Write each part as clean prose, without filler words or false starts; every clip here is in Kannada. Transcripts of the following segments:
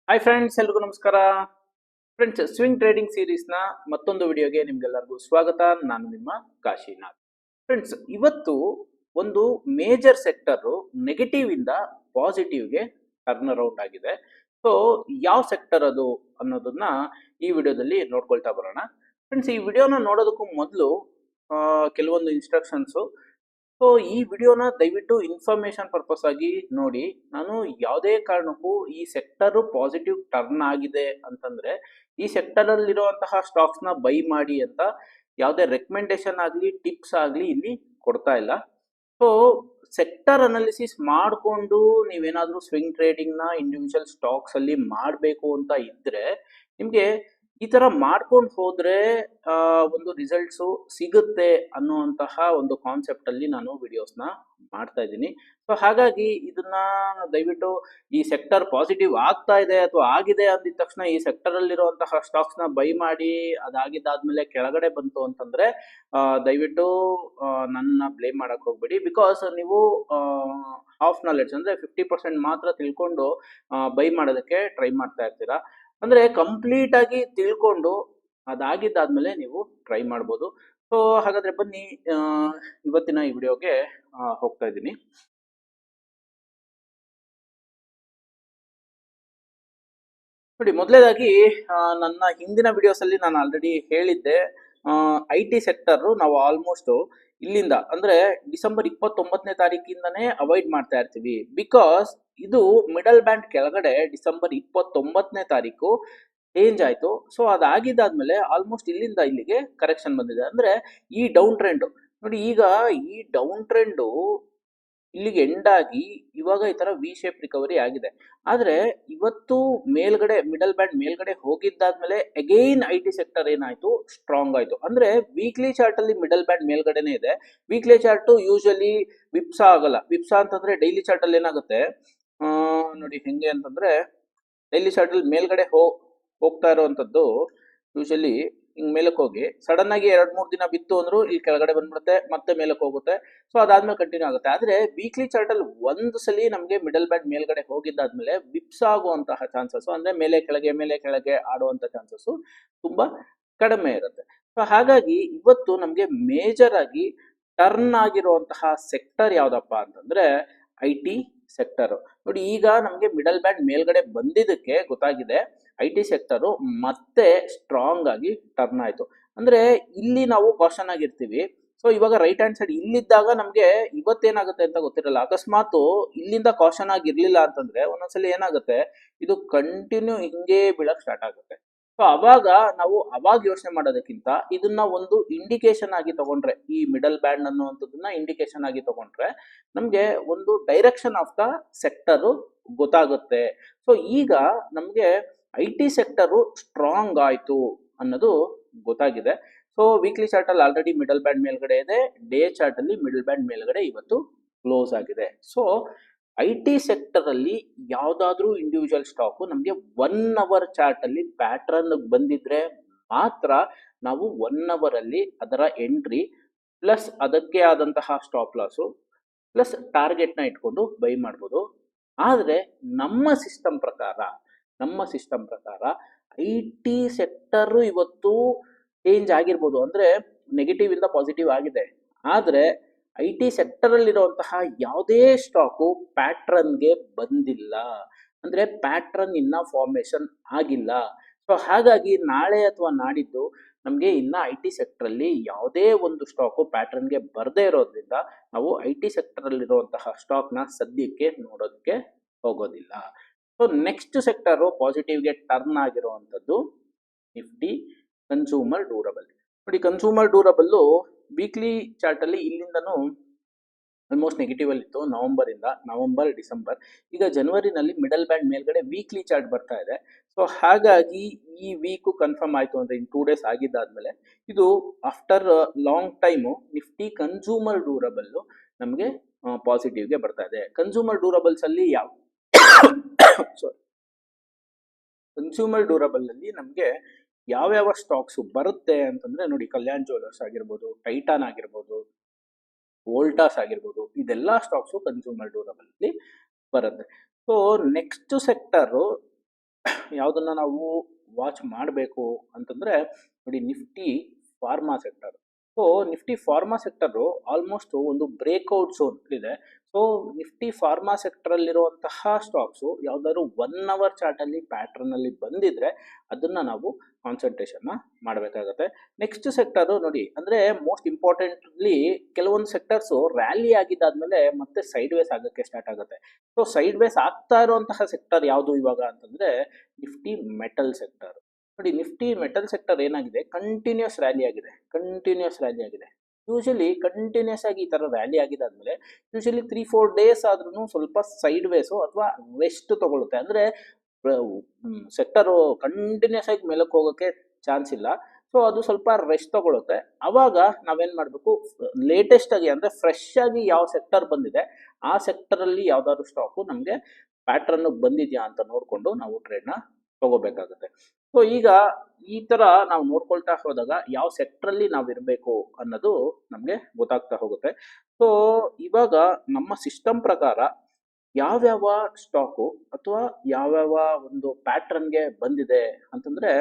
ಹಾಯ್ ಫ್ರೆಂಡ್ಸ್, ಎಲ್ರಿಗೂ ನಮಸ್ಕಾರ. ಫ್ರೆಂಡ್ಸ್, ಸ್ವಿಂಗ್ ಟ್ರೇಡಿಂಗ್ ಸೀರೀಸ್ನ ಮತ್ತೊಂದು ವಿಡಿಯೋಗೆ ನಿಮ್ಗೆಲ್ಲರಿಗೂ ಸ್ವಾಗತ. ನಾನು ನಿಮ್ಮ ಕಾಶಿನಾಥ್. ಫ್ರೆಂಡ್ಸ್, ಇವತ್ತು ಒಂದು ಮೇಜರ್ ಸೆಕ್ಟರ್ ನೆಗೆಟಿವ್ ಇಂದ ಪಾಸಿಟಿವ್ಗೆ ಟರ್ನ್ ಅರೌಂಡ್ ಆಗಿದೆ. ಸೊ ಯಾವ ಸೆಕ್ಟರ್ ಅದು ಅನ್ನೋದನ್ನ ಈ ವಿಡಿಯೋದಲ್ಲಿ ನೋಡ್ಕೊಳ್ತಾ ಬರೋಣ. ಫ್ರೆಂಡ್ಸ್, ಈ ವಿಡಿಯೋನ ನೋಡೋದಕ್ಕೂ ಮೊದಲು ಕೆಲವೊಂದು ಇನ್ಸ್ಟ್ರಕ್ಷನ್ಸು. ಸೊ ಈ ವಿಡಿಯೋನ ದಯವಿಟ್ಟು ಇನ್ಫಾರ್ಮೇಶನ್ ಪರ್ಪಸ್ ಆಗಿ ನೋಡಿ. ನಾನು ಯಾವುದೇ ಕಾರಣಕ್ಕೂ ಈ ಸೆಕ್ಟರ್ ಪಾಸಿಟಿವ್ ಟರ್ನ್ ಆಗಿದೆ ಅಂತಂದ್ರೆ ಈ ಸೆಕ್ಟರ್ ಅಲ್ಲಿರುವಂತಹ ಸ್ಟಾಕ್ಸ್ ನ ಬೈ ಮಾಡಿ ಅಂತ ಯಾವುದೇ ರೆಕಮೆಂಡೇಶನ್ ಆಗಲಿ ಟಿಪ್ಸ್ ಆಗಲಿ ಇಲ್ಲಿ ಕೊಡ್ತಾ ಇಲ್ಲ. ಸೊ ಸೆಕ್ಟರ್ ಅನಾಲಿಸಿಸ್ ಮಾಡಿಕೊಂಡು ನೀವೇನಾದ್ರೂ ಸ್ವಿಂಗ್ ಟ್ರೇಡಿಂಗ್ ನ ಇಂಡಿವಿಜುವಲ್ ಸ್ಟಾಕ್ಸ್ ಅಲ್ಲಿ ಮಾಡಬೇಕು ಅಂತ ಇದ್ರೆ ನಿಮ್ಗೆ ಈ ತರ ಮಾಡ್ಕೊಂಡು ಹೋದ್ರೆ ಒಂದು ರಿಸಲ್ಟ್ಸ್ ಸಿಗುತ್ತೆ ಅನ್ನುವಂತಹ ಒಂದು ಕಾನ್ಸೆಪ್ಟ್ ಅಲ್ಲಿ ನಾನು ವಿಡಿಯೋಸ್ನ ಮಾಡ್ತಾ ಇದ್ದೀನಿ. ಸೊ ಹಾಗಾಗಿ ಇದನ್ನ ದಯವಿಟ್ಟು ಈ ಸೆಕ್ಟರ್ ಪಾಸಿಟಿವ್ ಆಗ್ತಾ ಇದೆ ಅಥವಾ ಆಗಿದೆ ಅಂದಿದ ತಕ್ಷಣ ಈ ಸೆಕ್ಟರ್ ಅಲ್ಲಿರುವಂತಹ ಸ್ಟಾಕ್ಸ್ ನ ಬೈ ಮಾಡಿ ಅದಾಗಿದ್ದಾದ್ಮೇಲೆ ಕೆಳಗಡೆ ಬಂತು ಅಂತಂದ್ರೆ ದಯವಿಟ್ಟು ನನ್ನ ಬ್ಲೇಮ್ ಮಾಡಕ್ ಹೋಗ್ಬೇಡಿ. ಬಿಕಾಸ್ ನೀವು ಹಾಫ್ ನಾಲೆಡ್ಜ್ ಅಂದ್ರೆ 50% ಮಾತ್ರ ತಿಳ್ಕೊಂಡು ಬೈ ಮಾಡೋದಕ್ಕೆ ಟ್ರೈ ಮಾಡ್ತಾ ಇರ್ತೀರಾ. ಅಂದ್ರೆ ಕಂಪ್ಲೀಟ್ ಆಗಿ ತಿಳ್ಕೊಂಡು ಅದಾಗಿದ್ದಾದ್ಮೇಲೆ ನೀವು ಟ್ರೈ ಮಾಡ್ಬೋದು. ಸೊ ಹಾಗಾದ್ರೆ ಬನ್ನಿ ಇವತ್ತಿನ ಈ ವಿಡಿಯೋಗೆ ಹೋಗ್ತಾ ಇದ್ದೀನಿ. ನೋಡಿ, ಮೊದಲೇದಾಗಿ ನನ್ನ ಹಿಂದಿನ ವಿಡಿಯೋಸ್ ಅಲ್ಲಿ ನಾನು ಆಲ್ರೆಡಿ ಹೇಳಿದ್ದೆ, IT ಸೆಕ್ಟರ್ ನಾವು ಆಲ್ಮೋಸ್ಟ್ ಇಲ್ಲಿಂದ ಅಂದ್ರೆ ಡಿಸೆಂಬರ್ 29ನೇ ತಾರೀಕಿಂದನೇ ಅವಾಯ್ಡ್ ಮಾಡ್ತಾ ಇರ್ತೀವಿ. ಬಿಕಾಸ್ ಇದು ಮಿಡಲ್ ಬ್ಯಾಂಡ್ ಕೆಳಗಡೆ ಡಿಸೆಂಬರ್ 29ನೇ ತಾರೀಕು ಚೇಂಜ್ ಆಯ್ತು. ಸೊ ಅದಾಗಿದ್ದಾದ್ಮೇಲೆ ಆಲ್ಮೋಸ್ಟ್ ಇಲ್ಲಿಂದ ಇಲ್ಲಿಗೆ ಕರೆಕ್ಷನ್ ಬಂದಿದೆ. ಅಂದ್ರೆ ಈ ಡೌನ್ ಟ್ರೆಂಡ್ ನೋಡಿ, ಈಗ ಈ ಡೌನ್ ಟ್ರೆಂಡ್ ಇಲ್ಲಿಗೆ ಎಂಡ್ ಆಗಿ ಇವಾಗ ಈ ತರ ವಿ ಶೇಪ್ ರಿಕವರಿ ಆಗಿದೆ. ಆದ್ರೆ ಇವತ್ತು ಮೇಲ್ಗಡೆ ಮಿಡಲ್ ಬ್ಯಾಂಡ್ ಮೇಲ್ಗಡೆ ಹೋಗಿದ್ದಾದ್ಮೇಲೆ ಅಗೈನ್ IT ಸೆಕ್ಟರ್ ಏನಾಯ್ತು, ಸ್ಟ್ರಾಂಗ್ ಆಯ್ತು. ಅಂದ್ರೆ ವೀಕ್ಲಿ ಚಾರ್ಟ್ ಅಲ್ಲಿ ಮಿಡಲ್ ಬ್ಯಾಂಡ್ ಮೇಲ್ಗಡೆನೆ ಇದೆ. ವೀಕ್ಲಿ ಚಾರ್ಟ್ ಯೂಶಲಿ ವಿಪ್ಸಾ ಆಗಲ್ಲ. ವಿಪ್ಸಾ ಅಂತಂದ್ರೆ ಡೈಲಿ ಚಾರ್ಟ್ ಅಲ್ಲಿ ಏನಾಗುತ್ತೆ ನೋಡಿ ಹೆಂಗೆ ಅಂತಂದ್ರೆ ಡೈಲಿ ಚಾರ್ಟ್ ಅಲ್ಲಿ ಮೇಲ್ಗಡೆ ಹೋಗ್ತಾ ಇರುವಂತದ್ದು ಯೂಶಲಿ ಹಿಂಗ್ ಮೇಲಕ್ಕೆ ಹೋಗಿ ಸಡನ್ ಆಗಿ 2-3 ದಿನ ಬಿತ್ತು ಅಂದ್ರು ಇಲ್ಲಿ ಕೆಳಗಡೆ ಬಂದ್ಬಿಡುತ್ತೆ, ಮತ್ತೆ ಮೇಲಕ್ಕೆ ಹೋಗುತ್ತೆ. ಸೊ ಅದಾದ್ಮೇಲೆ ಕಂಟಿನ್ಯೂ ಆಗುತ್ತೆ. ಆದ್ರೆ ವೀಕ್ಲಿ ಚಾರ್ಟ್ ಅಲ್ಲಿ ಒಂದು ಸಲ ನಮಗೆ ಮಿಡಲ್ ಬ್ಯಾಂಡ್ ಮೇಲ್ಗಡೆ ಹೋಗಿದ್ದಾದ್ಮೇಲೆ ವಿಪ್ಸ್ ಆಗುವಂತಹ ಚಾನ್ಸಸ್ ಅಂದ್ರೆ ಮೇಲೆ ಕೆಳಗೆ ಆಡುವಂತ ಚಾನ್ಸಸ್ ತುಂಬಾ ಕಡಿಮೆ ಇರುತ್ತೆ. ಸೊ ಹಾಗಾಗಿ ಇವತ್ತು ನಮ್ಗೆ ಮೇಜರ್ ಆಗಿ ಟರ್ನ್ ಆಗಿರುವಂತಹ ಸೆಕ್ಟರ್ ಯಾವ್ದಪ್ಪ ಅಂತಂದ್ರೆ IT ಸೆಕ್ಟರ್. ನೋಡಿ, ಈಗ ನಮ್ಗೆ ಮಿಡಲ್ ಬ್ಯಾಂಡ್ ಮೇಲ್ಗಡೆ ಬಂದಿದ್ದಕ್ಕೆ ಗೊತ್ತಾಗಿದೆ IT ಸೆಕ್ಟರ್ ಮತ್ತೆ ಸ್ಟ್ರಾಂಗ್ ಆಗಿ ಟರ್ನ್ ಆಯ್ತು. ಅಂದ್ರೆ ಇಲ್ಲಿ ನಾವು ಕಾಷನ್ ಆಗಿರ್ತೀವಿ. ಸೊ ಇವಾಗ ರೈಟ್ ಹ್ಯಾಂಡ್ ಸೈಡ್ ಇಲ್ಲಿದ್ದಾಗ ನಮ್ಗೆ ಇವತ್ತೇನಾಗುತ್ತೆ ಅಂತ ಗೊತ್ತಿರಲ್ಲ. ಅಕಸ್ಮಾತ್ ಇಲ್ಲಿಂದ ಕಾಷನ್ ಆಗಿರ್ಲಿಲ್ಲ ಅಂತಂದ್ರೆ ಒಂದೊಂದ್ಸಲಿ ಏನಾಗುತ್ತೆ, ಇದು ಕಂಟಿನ್ಯೂ ಹಿಂಗೆ ಬೀಳಕ್ ಸ್ಟಾರ್ಟ್ ಆಗುತ್ತೆ. ಸೊ ಅವಾಗ ಯೋಚನೆ ಮಾಡೋದಕ್ಕಿಂತ ಇದನ್ನ ಒಂದು ಇಂಡಿಕೇಶನ್ ಆಗಿ ತಗೊಂಡ್ರೆ, ಈ ಮಿಡಲ್ ಬ್ಯಾಂಡ್ ಅನ್ನುವಂಥದ್ದನ್ನ ಇಂಡಿಕೇಶನ್ ಆಗಿ ತಗೊಂಡ್ರೆ ನಮ್ಗೆ ಒಂದು ಡೈರೆಕ್ಷನ್ ಆಫ್ ದ ಸೆಕ್ಟರ್ ಗೊತ್ತಾಗುತ್ತೆ. ಸೊ ಈಗ ನಮ್ಗೆ IT ಸೆಕ್ಟರ್ ಸ್ಟ್ರಾಂಗ್ ಆಯ್ತು ಅನ್ನೋದು ಗೊತ್ತಾಗಿದೆ. ಸೊ ವೀಕ್ಲಿ ಚಾರ್ಟ್ ಅಲ್ಲಿ ಆಲ್ರೆಡಿ ಮಿಡಲ್ ಬ್ಯಾಂಡ್ ಮೇಲ್ಗಡೆ ಇದೆ. ಡೇ ಚಾರ್ಟ್ ಅಲ್ಲಿ ಮಿಡಲ್ ಬ್ಯಾಂಡ್ ಮೇಲ್ಗಡೆ ಇವತ್ತು ಕ್ಲೋಸ್ ಆಗಿದೆ. ಸೊ IT ಸೆಕ್ಟರ್ ಅಲ್ಲಿ ಯಾವ್ದಾದ್ರೂ ಇಂಡಿವಿಜುವಲ್ ಸ್ಟಾಕ್ ನಮ್ಗೆ 1 ಅವರ್ ಚಾರ್ಟ್ ಅಲ್ಲಿ ಪ್ಯಾಟ್ರನ್ ಬಂದಿದ್ರೆ ಮಾತ್ರ ನಾವು 1 ಅವರ್ ಅಲ್ಲಿ ಅದರ ಎಂಟ್ರಿ ಪ್ಲಸ್ ಅದಕ್ಕೆ ಆದಂತಹ ಸ್ಟಾಪ್ ಲಾಸ್ ಪ್ಲಸ್ ಟಾರ್ಗೆಟ್ ನ ಇಟ್ಕೊಂಡು ಬೈ ಮಾಡ್ಬೋದು. ಆದ್ರೆ ನಮ್ಮ ಸಿಸ್ಟಮ್ ಪ್ರಕಾರ IT ಸೆಕ್ಟರ್ ಇವತ್ತು ಚೇಂಜ್ ಆಗಿರ್ಬೋದು, ಅಂದ್ರೆ ನೆಗೆಟಿವ್ ಇಂದ ಪಾಸಿಟಿವ್ ಆಗಿದೆ. ಆದ್ರೆ IT ಸೆಕ್ಟರ್ ಅಲ್ಲಿರುವಂತಹ ಯಾವುದೇ ಸ್ಟಾಕು ಪ್ಯಾಟ್ರನ್ಗೆ ಬಂದಿಲ್ಲ. ಅಂದ್ರೆ ಪ್ಯಾಟ್ರನ್ ಇನ್ನ ಫಾರ್ಮೇಶನ್ ಆಗಿಲ್ಲ. ಸೊ ಹಾಗಾಗಿ ನಾಳೆ ಅಥವಾ ನಾಡಿದ್ದು ನಮ್ಗೆ ಇನ್ನ IT ಸೆಕ್ಟರ್ ಅಲ್ಲಿ ಯಾವುದೇ ಒಂದು ಸ್ಟಾಕು ಪ್ಯಾಟ್ರನ್ಗೆ ಬರದೇ ಇರೋದ್ರಿಂದ ನಾವು IT ಸೆಕ್ಟರ್ ಅಲ್ಲಿರುವಂತಹ ಸ್ಟಾಕ್ ನ ಸದ್ಯಕ್ಕೆ ನೋಡೋದಕ್ಕೆ ಹೋಗೋದಿಲ್ಲ. ಸೊ ನೆಕ್ಸ್ಟ್ ಸೆಕ್ಟರ್ ಪಾಸಿಟಿವ್ಗೆ ಟರ್ನ್ ಆಗಿರುವಂತದ್ದು ನಿಫ್ಟಿ ಕನ್ಸೂಮರ್ ಡ್ಯೂರಬಲ್. ನೋಡಿ, ಕನ್ಸೂಮರ್ ಡ್ಯೂರಬಲ್ ವೀಕ್ಲಿ ಚಾರ್ಟ್ ಅಲ್ಲಿ ಇಲ್ಲಿಂದನೂ ಆಲ್ಮೋಸ್ಟ್ ನೆಗೆಟಿವ್ ಅಲ್ಲಿ ಇತ್ತು ನವೆಂಬರ್ ಡಿಸೆಂಬರ್. ಈಗ ಜನವರಿನಲ್ಲಿ ಮಿಡಲ್ ಬ್ಯಾಂಡ್ ಮೇಲ್ಗಡೆ ವೀಕ್ಲಿ ಚಾರ್ಟ್ ಬರ್ತಾ ಇದೆ. ಸೊ ಹಾಗಾಗಿ ಈ ವೀಕ್ ಕನ್ಫರ್ಮ್ ಆಯ್ತು ಅಂದ್ರೆ ಇನ್ 2 ಡೇಸ್ ಆಗಿದ್ದಾದ್ಮೇಲೆ ಇದು after long time Nifty consumer durable ನಮಗೆ ಪಾಸಿಟಿವ್ಗೆ ಬರ್ತಾ ಇದೆ. ಕನ್ಸೂಮರ್ ಡ್ಯೂರಬಲ್ಸ್ ಅಲ್ಲಿ ಕನ್ಸ್ಯೂಮರ್ ಡ್ಯೂರಬಲ್ ಅಲ್ಲಿ ನಮ್ಗೆ ಯಾವ್ಯಾವ ಸ್ಟಾಕ್ಸ್ ಬರುತ್ತೆ ಅಂತಂದ್ರೆ ನೋಡಿ, ಕಲ್ಯಾಣ್ ಜ್ಯುವೆಲರ್ಸ್ ಆಗಿರ್ಬೋದು, ಟೈಟಾನ್ ಆಗಿರ್ಬೋದು, ವೋಲ್ಟಾಸ್ ಆಗಿರ್ಬೋದು, ಇದೆಲ್ಲ ಸ್ಟಾಕ್ಸ್ ಕನ್ಸ್ಯೂಮರ್ ಡ್ಯೂರಬಲ್ ಅಲ್ಲಿ ಬರುತ್ತೆ. ಸೊ ನೆಕ್ಸ್ಟ್ ಸೆಕ್ಟರ್ ಯಾವುದನ್ನ ನಾವು ವಾಚ್ ಮಾಡಬೇಕು ಅಂತಂದ್ರೆ ನೋಡಿ, Nifty pharma sector. So Nifty pharma sector almost ಒಂದು ಬ್ರೇಕ್ಔಟ್ ಝೋನ್ ಇದೆ. ಸೊ ನಿಫ್ಟಿ ಫಾರ್ಮಾ ಸೆಕ್ಟರ್ ಅಲ್ಲಿರುವಂತಹ ಸ್ಟಾಕ್ಸ್ ಯಾವ್ದಾದ್ರು 1 hour ಚಾರ್ಟ್ ಅಲ್ಲಿ ಪ್ಯಾಟರ್ನ್ ಅಲ್ಲಿ ಬಂದಿದ್ರೆ ಅದನ್ನ ನಾವು ಕಾನ್ಸಂಟ್ರೇಷನ್ ಮಾಡಬೇಕಾಗತ್ತೆ. ನೆಕ್ಸ್ಟ್ ಸೆಕ್ಟರ್ ನೋಡಿ, ಅಂದ್ರೆ ಮೋಸ್ಟ್ ಇಂಪಾರ್ಟೆಂಟ್ಲಿ ಕೆಲವೊಂದು ಸೆಕ್ಟರ್ಸ್ ರ್ಯಾಲಿ ಆಗಿದ್ದಾದ್ಮೇಲೆ ಮತ್ತೆ ಸೈಡ್ ವೇಸ್ ಆಗಕ್ಕೆ ಸ್ಟಾರ್ಟ್ ಆಗುತ್ತೆ. ಸೊ ಸೈಡ್ ವೇಸ್ ಆಗ್ತಾ ಇರುವಂತಹ ಸೆಕ್ಟರ್ ಯಾವುದು ಇವಾಗ ಅಂತಂದ್ರೆ ನಿಫ್ಟಿ ಮೆಟಲ್ ಸೆಕ್ಟರ್. ನೋಡಿ, ನಿಫ್ಟಿ ಮೆಟಲ್ ಸೆಕ್ಟರ್ ಏನಾಗಿದೆ, ಕಂಟಿನ್ಯೂಸ್ ರ್ಯಾಲಿ ಆಗಿದೆ. ಯೂಶಲಿ ಕಂಟಿನ್ಯೂಸ್ ಆಗಿ ಈ ತರ ರ್ಯಾಲಿ ಆಗಿದಾದ್ಮೇಲೆ ಯೂಶಲಿ 3-4 ಡೇಸ್ ಆದ್ರೂ ಸ್ವಲ್ಪ ಸೈಡ್ ವೇಸು ಅಥವಾ ರೆಸ್ಟ್ ತಗೊಳುತ್ತೆ. ಅಂದ್ರೆ ಸೆಕ್ಟರ್ ಕಂಟಿನ್ಯೂಸ್ ಆಗಿ ಮೇಲಕ್ಕೆ ಹೋಗೋಕೆ ಚಾನ್ಸ್ ಇಲ್ಲ. ಸೊ ಅದು ಸ್ವಲ್ಪ ರೆಸ್ಟ್ ತಗೊಳುತ್ತೆ. ಅವಾಗ ನಾವೇನ್ ಮಾಡ್ಬೇಕು, ಲೇಟೆಸ್ಟ್ ಆಗಿ ಅಂದ್ರೆ ಫ್ರೆಶ್ ಆಗಿ ಯಾವ ಸೆಕ್ಟರ್ ಬಂದಿದೆ ಆ ಸೆಕ್ಟರ್ ಅಲ್ಲಿ ಯಾವ್ದಾದ್ರು ಸ್ಟಾಕು ನಮ್ಗೆ ಪ್ಯಾಟರ್ನ್ ಬಂದಿದ್ಯಾ ಅಂತ ನೋಡ್ಕೊಂಡು ನಾವು ಟ್ರೇಡ್ ನ ತಗೋಬೇಕಾಗುತ್ತೆ. ಸೊ ಈಗ ಈ ತರ ನಾವು ನೋಡ್ಕೊಳ್ತಾ ಹೋದಾಗ ಯಾವ ಸೆಕ್ಟರ್ ಅಲ್ಲಿ ನಾವು ಇರಬೇಕು ಅನ್ನೋದು ನಮ್ಗೆ ಗೊತ್ತಾಗ್ತಾ ಹೋಗುತ್ತೆ. ಸೊ ಇವಾಗ ನಮ್ಮ ಸಿಸ್ಟಮ್ ಪ್ರಕಾರ ಯಾವ್ಯಾವ ಸ್ಟಾಕು ಅಥವಾ ಯಾವ್ಯಾವ ಒಂದು ಪ್ಯಾಟರ್ನ್ಗೆ ಬಂದಿದೆ ಅಂತಂದ್ರೆ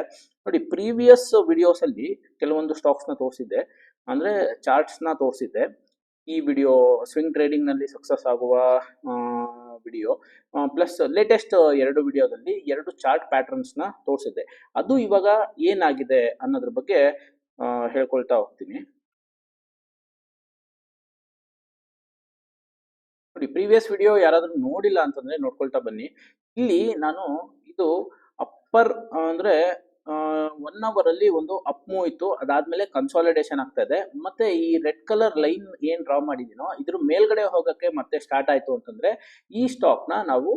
ನೋಡಿ, ಪ್ರೀವಿಯಸ್ ವಿಡಿಯೋಸ್ ಅಲ್ಲಿ ಕೆಲವೊಂದು ಸ್ಟಾಕ್ಸ್ ನ ತೋರಿಸಿದ್ದೆ, ಅಂದ್ರೆ ಚಾರ್ಟ್ಸ್ ನ ತೋರಿಸಿದ್ದೆ. ಈ ವಿಡಿಯೋ ಸ್ವಿಂಗ್ ಟ್ರೇಡಿಂಗ್ ನಲ್ಲಿ ಸಕ್ಸಸ್ ಆಗುವ ವಿಡಿಯೋ ಪ್ಲಸ್ ಲೇಟೆಸ್ಟ್ 2 ವಿಡಿಯೋದಲ್ಲಿ 2 ಚಾರ್ಟ್ ಪ್ಯಾಟರ್ನ್ಸ್ ನ ತೋರಿಸಿದ್ದೆ. ಅದು ಇವಾಗ ಏನಾಗಿದೆ ಅನ್ನೋದ್ರ ಬಗ್ಗೆ ಹೇಳ್ಕೊಳ್ತಾ ಹೋಗ್ತೀನಿ. ನೋಡಿ, ಪ್ರೀವಿಯಸ್ ವಿಡಿಯೋ ಯಾರಾದ್ರೂ ನೋಡಿಲ್ಲ ಅಂತಂದ್ರೆ ನೋಡ್ಕೊಳ್ತಾ ಬನ್ನಿ. ಇಲ್ಲಿ ನಾನು ಇದು ಅಪ್ಪರ್ ಅಂದ್ರೆ 1 hour ಅಲ್ಲಿ ಒಂದು ಅಪ್ ಮೂವ್ ಇತ್ತು, ಅದಾದ್ಮೇಲೆ ಕನ್ಸಾಲಿಡೇಷನ್ ಆಗ್ತಾ ಇದೆ. ಮತ್ತೆ ಈ ರೆಡ್ ಕಲರ್ ಲೈನ್ ಏನ್ ಡ್ರಾ ಮಾಡಿದೀನೋ ಇದ್ರ ಮೇಲ್ಗಡೆ ಹೋಗಕ್ಕೆ ಮತ್ತೆ ಸ್ಟಾರ್ಟ್ ಆಯ್ತು ಅಂತಂದ್ರೆ ಈ ಸ್ಟಾಕ್ ನ ನಾವು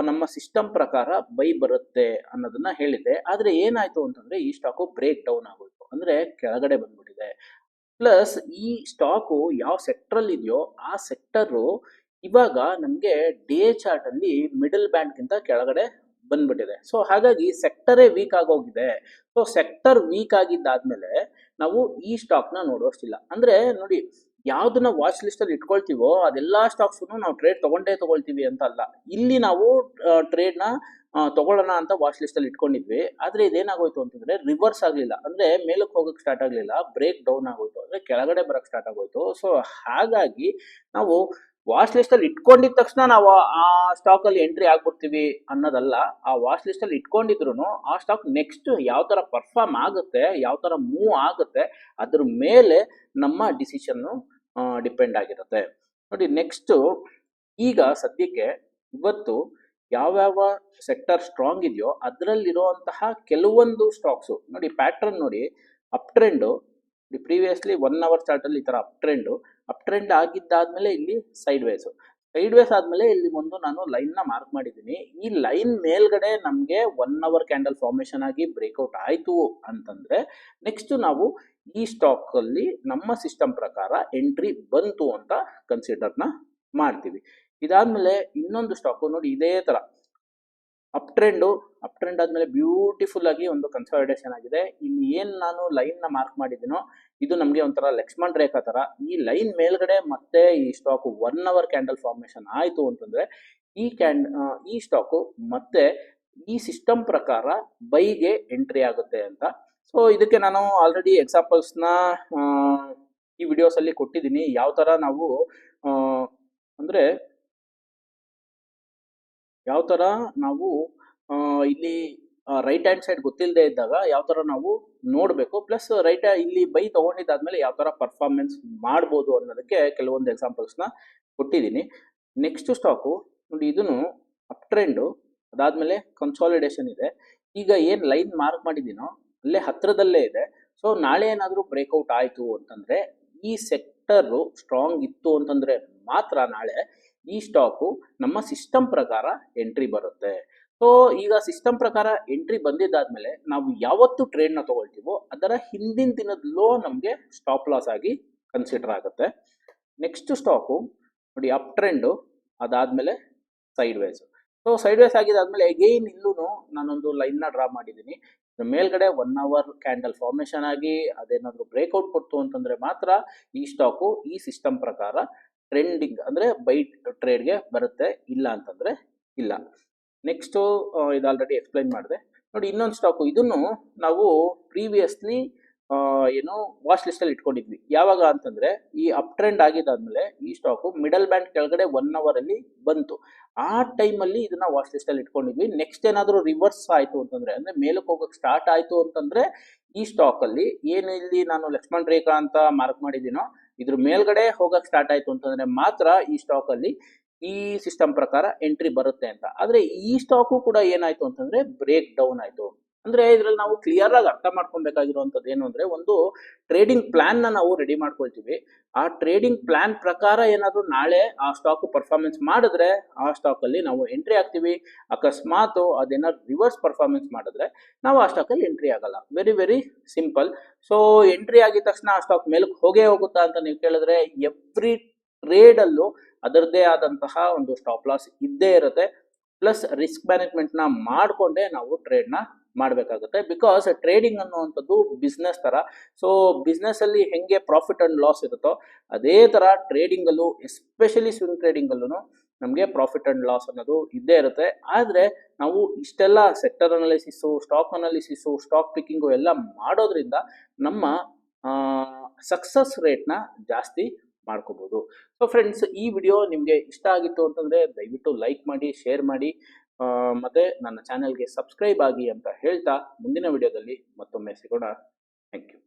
ನಮ್ಮ ಸಿಸ್ಟಮ್ ಪ್ರಕಾರ ಬೈ ಬರುತ್ತೆ ಅನ್ನೋದನ್ನ ಹೇಳಿದ್ದೆ. ಆದ್ರೆ ಏನಾಯ್ತು ಅಂತಂದ್ರೆ ಈ ಸ್ಟಾಕು ಬ್ರೇಕ್ ಡೌನ್ ಆಗೋಯ್ತು, ಅಂದ್ರೆ ಕೆಳಗಡೆ ಬಂದ್ಬಿಟ್ಟಿದೆ. ಪ್ಲಸ್ ಈ ಸ್ಟಾಕು ಯಾವ ಸೆಕ್ಟರ್ ಅಲ್ಲಿ ಇದೆಯೋ ಆ ಸೆಕ್ಟರ್ ಇವಾಗ ನಮ್ಗೆ ಡೇ ಚಾರ್ಟ್ ಅಲ್ಲಿ ಮಿಡಲ್ ಬ್ಯಾಂಡ್ ಗಿಂತ ಕೆಳಗಡೆ ಬಂದ್ಬಿಟ್ಟಿದೆ. ಸೊ ಹಾಗಾಗಿ ಸೆಕ್ಟರೇ ವೀಕ್ ಆಗೋಗಿದೆ. ಸೊ ಸೆಕ್ಟರ್ ವೀಕ್ ಆಗಿದ್ದಾದ್ಮೇಲೆ ನಾವು ಈ ಸ್ಟಾಕ್ ನ ನೋಡೋಷ್ಟಿಲ್ಲ. ಅಂದ್ರೆ ನೋಡಿ, ಯಾವ್ದನ್ನ ವಾಚ್ ಲಿಸ್ಟ್ ಅಲ್ಲಿ ಇಟ್ಕೊಳ್ತೀವೋ ಅದೆಲ್ಲಾ ಸ್ಟಾಕ್ಸ್ ನಾವು ಟ್ರೇಡ್ ತಗೊಳ್ತೀವಿ ಅಂತ ಅಲ್ಲ. ಇಲ್ಲಿ ನಾವು ಟ್ರೇಡ್ ನ ತಗೊಳ್ಳೋಣ ಅಂತ ವಾಚ್ ಲಿಸ್ಟ್ ಅಲ್ಲಿ ಇಟ್ಕೊಂಡಿದ್ವಿ. ಆದ್ರೆ ಇದೇನಾಗೋಯ್ತು ಅಂತಂದ್ರೆ ರಿವರ್ಸ್ ಆಗ್ಲಿಲ್ಲ, ಅಂದ್ರೆ ಮೇಲಕ್ಕೆ ಹೋಗಕ್ ಸ್ಟಾರ್ಟ್ ಆಗ್ಲಿಲ್ಲ, ಬ್ರೇಕ್ ಡೌನ್ ಆಗೋಯ್ತು, ಅಂದ್ರೆ ಕೆಳಗಡೆ ಬರಕ್ ಸ್ಟಾರ್ಟ್ ಆಗೋಯ್ತು. ಸೊ ಹಾಗಾಗಿ ನಾವು ವಾಚ್ ಲಿಸ್ಟ್ ಅಲ್ಲಿ ಇಟ್ಕೊಂಡಿದ ತಕ್ಷಣ ನಾವು ಆ ಸ್ಟಾಕ್ ಅಲ್ಲಿ ಎಂಟ್ರಿ ಆಗ್ಬಿಡ್ತೀವಿ ಅನ್ನೋದಲ್ಲ. ಆ ವಾಚ್ ಲಿಸ್ಟ್ ಅಲ್ಲಿ ಇಟ್ಕೊಂಡಿದ್ರು ಆ ಸ್ಟಾಕ್ ನೆಕ್ಸ್ಟ್ ಯಾವ ತರ ಪರ್ಫಾರ್ಮ್ ಆಗುತ್ತೆ, ಯಾವ ತರ ಮೂವ್ ಆಗುತ್ತೆ ಅದ್ರ ಮೇಲೆ ನಮ್ಮ ಡಿಸಿಷನ್ ಡಿಪೆಂಡ್ ಆಗಿರುತ್ತೆ. ನೋಡಿ, ನೆಕ್ಸ್ಟ್ ಈಗ ಸದ್ಯಕ್ಕೆ ಇವತ್ತು ಯಾವ್ಯಾವ ಸೆಕ್ಟರ್ ಸ್ಟ್ರಾಂಗ್ ಇದೆಯೋ ಅದರಲ್ಲಿರುವಂತಹ ಕೆಲವೊಂದು ಸ್ಟಾಕ್ಸ್ ನೋಡಿ, ಪ್ಯಾಟರ್ನ್ ನೋಡಿ, up trend previously 1 hour chart ಅಲ್ಲಿ ಈ ತರ ಅಪ್ ಟ್ರೆಂಡ್ ಆಗಿದ್ದಾದ್ಮೇಲೆ ಇಲ್ಲಿ ಸೈಡ್ ವೇಸ್ ಆದ್ಮೇಲೆ ಇಲ್ಲಿ ಒಂದು ನಾನು ಲೈನ್ ನ ಮಾರ್ಕ್ ಮಾಡಿದ್ದೀನಿ. ಈ ಲೈನ್ ಮೇಲ್ಗಡೆ ನಮ್ಗೆ 1 hour ಕ್ಯಾಂಡಲ್ ಫಾರ್ಮೇಶನ್ ಆಗಿ ಬ್ರೇಕ್ಔಟ್ ಆಯ್ತು ಅಂತಂದ್ರೆ ನೆಕ್ಸ್ಟ್ ನಾವು ಈ ಸ್ಟಾಕ್ ಅಲ್ಲಿ ನಮ್ಮ ಸಿಸ್ಟಮ್ ಪ್ರಕಾರ ಎಂಟ್ರಿ ಬಂತು ಅಂತ ಕನ್ಸಿಡರ್ ನ ಮಾಡ್ತೀವಿ. ಇದಾದ್ಮೇಲೆ ಇನ್ನೊಂದು ಸ್ಟಾಕ್ ನೋಡಿ, ಇದೇ ತರ ಅಪ್ ಟ್ರೆಂಡ್ ಆದ್ಮೇಲೆ ಬ್ಯೂಟಿಫುಲ್ ಆಗಿ ಒಂದು ಕನ್ಸಾಲಿಡೇಷನ್ ಆಗಿದೆ. ಇಲ್ಲಿ ಏನ್ ನಾನು ಲೈನ್ ನ ಮಾರ್ಕ್ ಮಾಡಿದ್ದೀನೋ ಇದು ನಮ್ಗೆ ಒಂಥರ ಲಕ್ಷ್ಮಣ್ ರೇಖಾ ತರ. ಈ ಲೈನ್ ಮೇಲ್ಗಡೆ ಮತ್ತೆ ಈ ಸ್ಟಾಕ್ 1 hour ಕ್ಯಾಂಡಲ್ ಫಾರ್ಮೇಶನ್ ಆಯ್ತು ಅಂತಂದ್ರೆ ಈ ಸ್ಟಾಕ್ ಮತ್ತೆ ಈ ಸಿಸ್ಟಮ್ ಪ್ರಕಾರ ಬೈಗೆ ಎಂಟ್ರಿ ಆಗುತ್ತೆ ಅಂತ. ಸೊ ಇದಕ್ಕೆ ನಾನು ಆಲ್ರೆಡಿ ಎಕ್ಸಾಂಪಲ್ಸ್ ನ ಈ ವಿಡಿಯೋಸ್ ಅಲ್ಲಿ ಕೊಟ್ಟಿದ್ದೀನಿ. ಯಾವ ತರ ನಾವು ಅಂದ್ರೆ ಯಾವ ತರ ನಾವು ಇಲ್ಲಿ ರೈಟ್ ಹ್ಯಾಂಡ್ ಸೈಡ್ ಗೊತ್ತಿಲ್ಲದೆ ಇದ್ದಾಗ ಯಾವ ತರ ನಾವು ನೋಡ್ಬೇಕು, ಪ್ಲಸ್ ಇಲ್ಲಿ ಬೈ ತಗೊಂಡಿದ್ದಾದ್ಮೇಲೆ ಯಾವ ತರ ಪರ್ಫಾರ್ಮೆನ್ಸ್ ಮಾಡ್ಬೋದು ಅನ್ನೋದಕ್ಕೆ ಕೆಲವೊಂದು ಎಕ್ಸಾಂಪಲ್ಸ್ ನ ಕೊಟ್ಟಿದ್ದೀನಿ. ನೆಕ್ಸ್ಟ್ ಸ್ಟಾಕು ನೋಡಿ, ಇದನ್ನು ಅಪ್ ಟ್ರೆಂಡ್ ಅದಾದ್ಮೇಲೆ ಕನ್ಸಾಲಿಡೇಷನ್ ಇದೆ. ಈಗ ಏನ್ ಲೈನ್ ಮಾರ್ಕ್ ಮಾಡಿದೀನೋ ಅಲ್ಲೇ ಹತ್ರದಲ್ಲೇ ಇದೆ. ಸೊ ನಾಳೆ ಏನಾದ್ರೂ ಬ್ರೇಕ್ಔಟ್ ಆಯ್ತು ಅಂತಂದ್ರೆ ಈ ಸೆಕ್ಟರ್ ಸ್ಟ್ರಾಂಗ್ ಇತ್ತು ಅಂತಂದ್ರೆ ಮಾತ್ರ ನಾಳೆ ಈ ಸ್ಟಾಕು ನಮ್ಮ ಸಿಸ್ಟಮ್ ಪ್ರಕಾರ ಎಂಟ್ರಿ ಬರುತ್ತೆ. ಸೊ ಈಗ ಸಿಸ್ಟಮ್ ಪ್ರಕಾರ ಎಂಟ್ರಿ ಬಂದಿದ್ದಾದ್ಮೇಲೆ ನಾವು ಯಾವತ್ತು ಟ್ರೇಡ್ ನ ತಗೊಳ್ತೀವೋ ಅದರ ಹಿಂದಿನ ದಿನದ ಲೋ ನಮ್ಗೆ ಸ್ಟಾಪ್ ಲಾಸ್ ಆಗಿ ಕನ್ಸಿಡರ್ ಆಗುತ್ತೆ. ನೆಕ್ಸ್ಟ್ ಸ್ಟಾಕು ನೋಡಿ, ಅಪ್ ಟ್ರೆಂಡ್ ಅದಾದ್ಮೇಲೆ sideways. So sideways ಆಗಿದಾದ್ಮೇಲೆ ಅಗೈನ್ ಇಲ್ಲೂ ನಾನೊಂದು ಲೈನ್ ನ ಡ್ರಾ ಮಾಡಿದ್ದೀನಿ. ಮೇಲ್ಗಡೆ 1 hour ಕ್ಯಾಂಡಲ್ ಫಾರ್ಮೇಶನ್ ಆಗಿ ಅದೇನಾದ್ರೂ ಬ್ರೇಕ್ಔಟ್ ಕೊಡ್ತು ಅಂತಂದ್ರೆ ಮಾತ್ರ ಈ ಸ್ಟಾಕು ಈ ಸಿಸ್ಟಮ್ ಪ್ರಕಾರ ಟ್ರೆಂಡಿಂಗ್ ಅಂದ್ರೆ ಬೈ ಟ್ರೇಡ್ಗೆ ಬರುತ್ತೆ, ಇಲ್ಲ ಅಂತಂದ್ರೆ ಇಲ್ಲ. ನೆಕ್ಸ್ಟು ಇದು ಆಲ್ರೆಡಿ ಎಕ್ಸ್ಪ್ಲೈನ್ ಮಾಡಿದೆ. ನೋಡಿ ಇನ್ನೊಂದು ಸ್ಟಾಕು, ಇದನ್ನು ನಾವು ಪ್ರೀವಿಯಸ್ಲಿ ಏನು ವಾಚ್ ಲಿಸ್ಟಲ್ಲಿ ಇಟ್ಕೊಂಡಿದ್ವಿ. ಯಾವಾಗ ಅಂತಂದರೆ ಈ ಅಪ್ ಟ್ರೆಂಡ್ ಆಗಿದ್ದಾದ್ಮೇಲೆ ಈ ಸ್ಟಾಕು ಮಿಡಲ್ ಬ್ಯಾಂಡ್ ಕೆಳಗಡೆ 1 ಅವರಲ್ಲಿ ಬಂತು. ಆ ಟೈಮಲ್ಲಿ ಇದನ್ನ ವಾಚ್ ಲಿಸ್ಟಲ್ಲಿ ಇಟ್ಕೊಂಡಿದ್ವಿ. ನೆಕ್ಸ್ಟ್ ಏನಾದರೂ ರಿವರ್ಸ್ ಆಯಿತು ಅಂತಂದರೆ, ಅಂದರೆ ಮೇಲಕ್ಕೆ ಹೋಗೋಕ್ಕೆ ಸ್ಟಾರ್ಟ್ ಆಯಿತು ಅಂತಂದರೆ ಈ ಸ್ಟಾಕಲ್ಲಿ ಏನು ಇಲ್ಲಿ ನಾನು ಲಕ್ಷ್ಮಣ್ ರೇಖಾ ಅಂತ ಮಾರ್ಕ್ ಮಾಡಿದ್ದೀನೋ ಇದ್ರ ಮೇಲ್ಗಡೆ ಹೋಗಕ್ಕೆ ಸ್ಟಾರ್ಟ್ ಆಯಿತು ಅಂತಂದರೆ ಮಾತ್ರ ಈ ಸ್ಟಾಕಲ್ಲಿ ಈ ಸಿಸ್ಟಮ್ ಪ್ರಕಾರ ಎಂಟ್ರಿ ಬರುತ್ತೆ ಅಂತ. ಆದರೆ ಈ ಸ್ಟಾಕು ಕೂಡ ಏನಾಯಿತು ಅಂತಂದರೆ ಬ್ರೇಕ್ ಡೌನ್ ಆಯಿತು. ಅಂದರೆ ಇದರಲ್ಲಿ ನಾವು ಕ್ಲಿಯರ್ ಆಗಿ ಅರ್ಥ ಮಾಡ್ಕೊಬೇಕಾಗಿರುವಂಥದ್ದು ಏನು ಅಂದರೆ, ಒಂದು ಟ್ರೇಡಿಂಗ್ ಪ್ಲಾನ್ನ ನಾವು ರೆಡಿ ಮಾಡ್ಕೊಳ್ತೀವಿ. ಆ ಟ್ರೇಡಿಂಗ್ ಪ್ಲಾನ್ ಪ್ರಕಾರ ಏನಾದರೂ ನಾಳೆ ಆ ಸ್ಟಾಕು ಪರ್ಫಾರ್ಮೆನ್ಸ್ ಮಾಡಿದ್ರೆ ಆ ಸ್ಟಾಕಲ್ಲಿ ನಾವು ಎಂಟ್ರಿ ಆಗ್ತೀವಿ. ಅಕಸ್ಮಾತ್ ಅದೇನಾದ್ರು ರಿವರ್ಸ್ ಪರ್ಫಾರ್ಮೆನ್ಸ್ ಮಾಡಿದ್ರೆ ನಾವು ಆ ಸ್ಟಾಕಲ್ಲಿ ಎಂಟ್ರಿ ಆಗಲ್ಲ. Very very simple. So entry ಆಗಿದ ತಕ್ಷಣ ಆ ಸ್ಟಾಕ್ ಮೇಲಕ್ಕೆ ಹೋಗೇ ಹೋಗುತ್ತಾ ಅಂತ ನೀವು ಕೇಳಿದ್ರೆ, ಎವ್ರಿ ಟ್ರೇಡಲ್ಲೂ ಅದರದ್ದೇ ಆದಂತಹ ಒಂದು ಸ್ಟಾಪ್ ಲಾಸ್ ಇದ್ದೇ ಇರುತ್ತೆ. ಪ್ಲಸ್ ರಿಸ್ಕ್ ಮ್ಯಾನೇಜ್ಮೆಂಟ್ನ ಮಾಡಿಕೊಂಡೇ ನಾವು ಟ್ರೇಡ್ನ ಮಾಡಬೇಕಾಗುತ್ತೆ. ಬಿಕಾಸ್ ಟ್ರೇಡಿಂಗ್ ಅನ್ನುವಂಥದ್ದು ಬಿಸ್ನೆಸ್ ಥರ. ಸೊ ಬಿಸ್ನೆಸ್ಸಲ್ಲಿ ಹೆಂಗೆ ಪ್ರಾಫಿಟ್ ಆ್ಯಂಡ್ ಲಾಸ್ ಇರುತ್ತೋ ಅದೇ ಥರ ಟ್ರೇಡಿಂಗಲ್ಲೂ, ಎಸ್ಪೆಷಲಿ ಸ್ವಿಂಗ್ ಟ್ರೇಡಿಂಗಲ್ಲೂ ನಮಗೆ ಪ್ರಾಫಿಟ್ ಆ್ಯಂಡ್ ಲಾಸ್ ಅನ್ನೋದು ಇದ್ದೇ ಇರುತ್ತೆ. ಆದರೆ ನಾವು ಇಷ್ಟೆಲ್ಲ sector analysis, stock analysis, stock picking ಎಲ್ಲ ಮಾಡೋದ್ರಿಂದ ನಮ್ಮ ಸಕ್ಸಸ್ ರೇಟ್ನ ಜಾಸ್ತಿ ಮಾಡ್ಕೋಬೋದು. ಸೊ ಫ್ರೆಂಡ್ಸ್, ಈ ವಿಡಿಯೋ ನಿಮಗೆ ಇಷ್ಟ ಆಗಿತ್ತು ಅಂತಂದರೆ ದಯವಿಟ್ಟು ಲೈಕ್ ಮಾಡಿ, ಶೇರ್ ಮಾಡಿ, ಮತ್ತು ನನ್ನ ಚಾನೆಲ್ಗೆ ಸಬ್ಸ್ಕ್ರೈಬ್ ಆಗಿ ಅಂತ ಹೇಳ್ತಾ ಮುಂದಿನ ವಿಡಿಯೋದಲ್ಲಿ ಮತ್ತೊಮ್ಮೆ ಸಿಗೋಣ. Thank you.